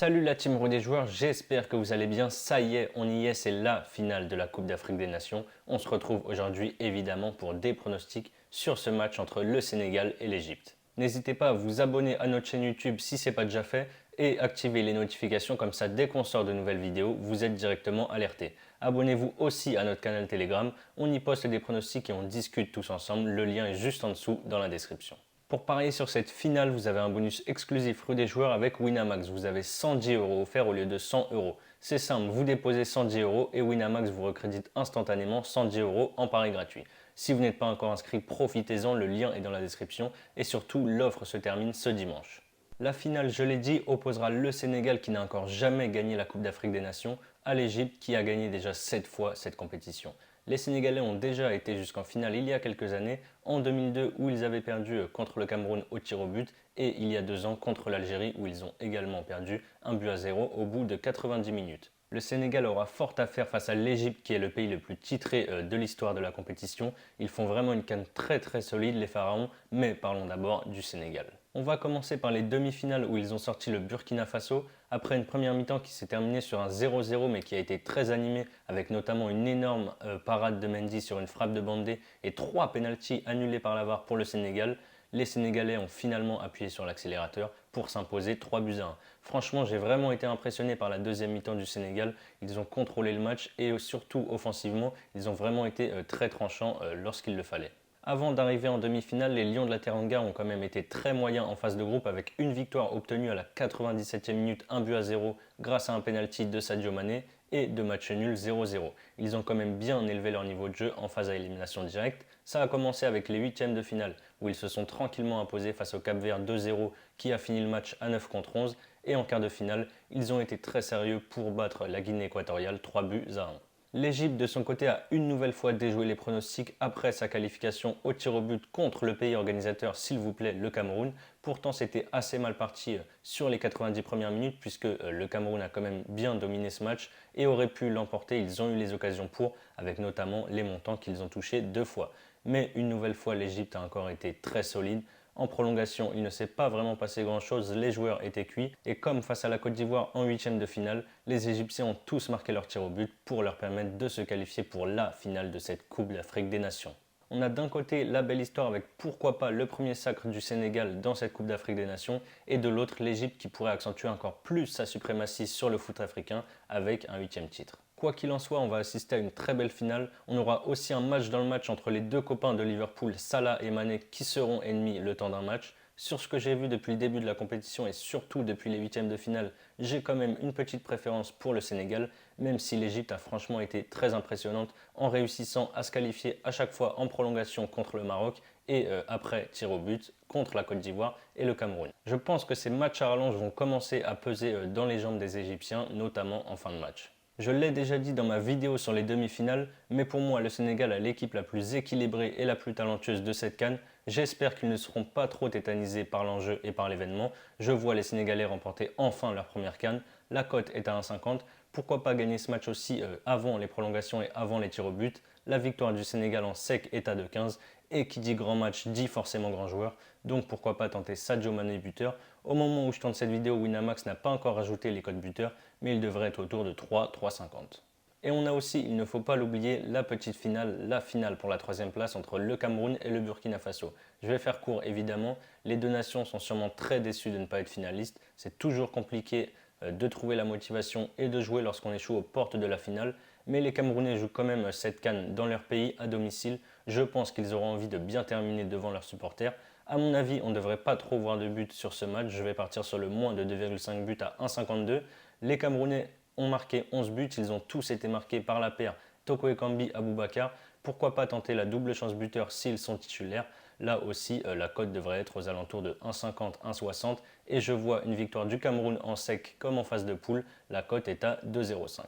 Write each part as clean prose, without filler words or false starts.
Salut la team Roue des joueurs, j'espère que vous allez bien. Ça y est, on y est, c'est la finale de la Coupe d'Afrique des Nations. On se retrouve aujourd'hui évidemment pour des pronostics sur ce match entre le Sénégal et l'Égypte. N'hésitez pas à vous abonner à notre chaîne YouTube si ce n'est pas déjà fait et activer les notifications comme ça dès qu'on sort de nouvelles vidéos, vous êtes directement alertés. Abonnez-vous aussi à notre canal Telegram, on y poste des pronostics et on discute tous ensemble, le lien est juste en dessous dans la description. Pour parier sur cette finale, vous avez un bonus exclusif rue des joueurs avec Winamax. Vous avez 110 € offerts au lieu de 100 €. C'est simple, vous déposez 110 € et Winamax vous recrédite instantanément 110 € en pari gratuit. Si vous n'êtes pas encore inscrit, profitez-en, le lien est dans la description et surtout l'offre se termine ce dimanche. La finale, je l'ai dit, opposera le Sénégal qui n'a encore jamais gagné la Coupe d'Afrique des Nations à l'Égypte qui a gagné déjà 7 fois cette compétition. Les Sénégalais ont déjà été jusqu'en finale il y a quelques années, en 2002 où ils avaient perdu contre le Cameroun au tir au but et il y a 2 ans contre l'Algérie où ils ont également perdu 1-0 au bout de 90 minutes. Le Sénégal aura fort à faire face à l'Égypte qui est le pays le plus titré de l'histoire de la compétition. Ils font vraiment une canne très solide les Pharaons, mais parlons d'abord du Sénégal. On va commencer par les demi-finales où ils ont sorti le Burkina Faso après une première mi-temps qui s'est terminée sur un 0-0 mais qui a été très animée avec notamment une énorme parade de Mendy sur une frappe de Bandé et 3 pénaltys annulés par la VAR pour le Sénégal. Les Sénégalais ont finalement appuyé sur l'accélérateur pour s'imposer 3-1. Franchement, j'ai vraiment été impressionné par la deuxième mi-temps du Sénégal. Ils ont contrôlé le match et surtout offensivement, ils ont vraiment été très tranchants lorsqu'il le fallait. Avant d'arriver en demi-finale, les Lions de la Teranga ont quand même été très moyens en phase de groupe avec une victoire obtenue à la 97e minute 1-0 grâce à un penalty de Sadio Mané et 2 matchs nuls 0-0. Ils ont quand même bien élevé leur niveau de jeu en phase à élimination directe. Ça a commencé avec les huitièmes de finale où ils se sont tranquillement imposés face au Cap-Vert 2-0 qui a fini le match à 9-11 et en quart de finale, ils ont été très sérieux pour battre la Guinée équatoriale 3-1. L'Égypte de son côté a une nouvelle fois déjoué les pronostics après sa qualification au tir au but contre le pays organisateur, s'il vous plaît, le Cameroun. Pourtant c'était assez mal parti sur les 90 premières minutes puisque le Cameroun a quand même bien dominé ce match et aurait pu l'emporter, ils ont eu les occasions pour, avec notamment les montants qu'ils ont touchés 2 fois. Mais une nouvelle fois l'Égypte a encore été très solide. En prolongation, il ne s'est pas vraiment passé grand chose, les joueurs étaient cuits et comme face à la Côte d'Ivoire en huitième de finale, les Égyptiens ont tous marqué leur tir au but pour leur permettre de se qualifier pour la finale de cette Coupe d'Afrique des Nations. On a d'un côté la belle histoire avec pourquoi pas le premier sacre du Sénégal dans cette Coupe d'Afrique des Nations et de l'autre l'Égypte qui pourrait accentuer encore plus sa suprématie sur le foot africain avec un huitième titre. Quoi qu'il en soit, on va assister à une très belle finale. On aura aussi un match dans le match entre les deux copains de Liverpool, Salah et Mané, qui seront ennemis le temps d'un match. Sur ce que j'ai vu depuis le début de la compétition et surtout depuis les huitièmes de finale, j'ai quand même une petite préférence pour le Sénégal, même si l'Égypte a franchement été très impressionnante en réussissant à se qualifier à chaque fois en prolongation contre le Maroc et après tir au but contre la Côte d'Ivoire et le Cameroun. Je pense que ces matchs à rallonge vont commencer à peser dans les jambes des Égyptiens, notamment en fin de match. Je l'ai déjà dit dans ma vidéo sur les demi-finales, mais pour moi le Sénégal a l'équipe la plus équilibrée et la plus talentueuse de cette CAN. J'espère qu'ils ne seront pas trop tétanisés par l'enjeu et par l'événement. Je vois les Sénégalais remporter enfin leur première CAN. La cote est à 1,50. Pourquoi pas gagner ce match aussi avant les prolongations et avant les tirs au but. La victoire du Sénégal en sec est à 2,15. Et qui dit grand match dit forcément grand joueur. Donc pourquoi pas tenter Sadio Mané buteur. Au moment où je tourne cette vidéo, Winamax n'a pas encore ajouté les codes buteurs, mais il devrait être autour de 3, 3,50. Et on a aussi, il ne faut pas l'oublier, la petite finale, la finale pour la troisième place entre le Cameroun et le Burkina Faso. Je vais faire court évidemment, les deux nations sont sûrement très déçues de ne pas être finalistes. C'est toujours compliqué de trouver la motivation et de jouer lorsqu'on échoue aux portes de la finale. Mais les Camerounais jouent quand même cette CAN dans leur pays, à domicile. Je pense qu'ils auront envie de bien terminer devant leurs supporters. A mon avis, on ne devrait pas trop voir de buts sur ce match. Je vais partir sur le moins de 2,5 buts à 1,52. Les Camerounais ont marqué 11 buts. Ils ont tous été marqués par la paire Toko Ekambi, Aboubakar. Pourquoi pas tenter la double chance buteur s'ils sont titulaires. Là aussi, la cote devrait être aux alentours de 1,50, 1,60. Et je vois une victoire du Cameroun en sec comme en phase de poule. La cote est à 2,05.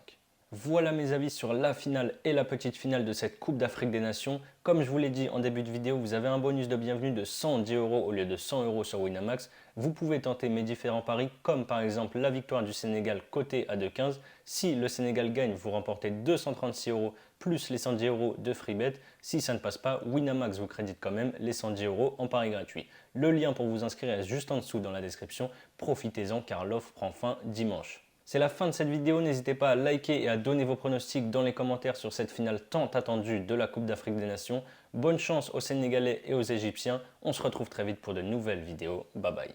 Voilà mes avis sur la finale et la petite finale de cette Coupe d'Afrique des Nations. Comme je vous l'ai dit en début de vidéo, vous avez un bonus de bienvenue de 110 euros au lieu de 100 euros sur Winamax. Vous pouvez tenter mes différents paris, comme par exemple la victoire du Sénégal côté à 2,15. Si le Sénégal gagne, vous remportez 236 euros plus les 110 euros de freebet. Si ça ne passe pas, Winamax vous crédite quand même les 110 euros en pari gratuit. Le lien pour vous inscrire est juste en dessous dans la description. Profitez-en car l'offre prend fin dimanche. C'est la fin de cette vidéo, n'hésitez pas à liker et à donner vos pronostics dans les commentaires sur cette finale tant attendue de la Coupe d'Afrique des Nations. Bonne chance aux Sénégalais et aux Égyptiens, on se retrouve très vite pour de nouvelles vidéos, bye bye.